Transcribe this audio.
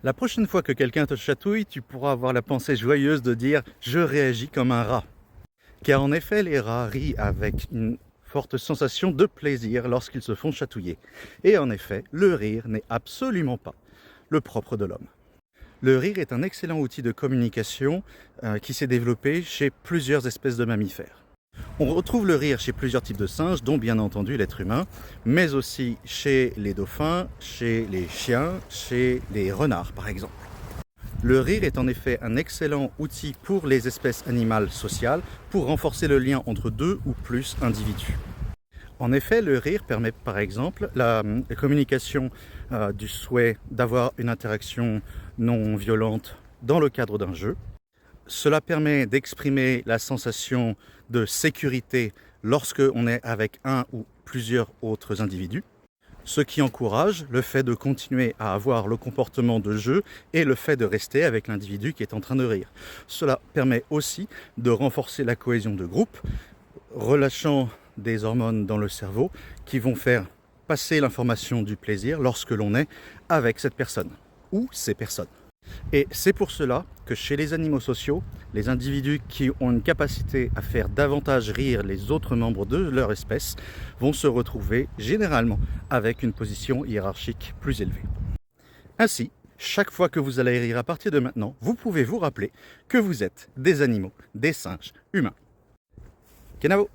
La prochaine fois que quelqu'un te chatouille, tu pourras avoir la pensée joyeuse de dire « je réagis comme un rat ». Car en effet, les rats rient avec une forte sensation de plaisir lorsqu'ils se font chatouiller. Et en effet, le rire n'est absolument pas le propre de l'homme. Le rire est un excellent outil de communication qui s'est développé chez plusieurs espèces de mammifères. On retrouve le rire chez plusieurs types de singes, dont bien entendu l'être humain, mais aussi chez les dauphins, chez les chiens, chez les renards par exemple. Le rire est en effet un excellent outil pour les espèces animales sociales pour renforcer le lien entre deux ou plus individus. En effet, le rire permet par exemple la communication du souhait d'avoir une interaction non violente dans le cadre d'un jeu. Cela permet d'exprimer la sensation de sécurité lorsque on est avec un ou plusieurs autres individus, ce qui encourage le fait de continuer à avoir le comportement de jeu et le fait de rester avec l'individu qui est en train de rire. Cela permet aussi de renforcer la cohésion de groupe, relâchant des hormones dans le cerveau qui vont faire passer l'information du plaisir lorsque l'on est avec cette personne ou ces personnes. Et c'est pour cela que chez les animaux sociaux, les individus qui ont une capacité à faire davantage rire les autres membres de leur espèce vont se retrouver généralement avec une position hiérarchique plus élevée. Ainsi, chaque fois que vous allez rire à partir de maintenant, vous pouvez vous rappeler que vous êtes des animaux, des singes humains. Kenavo!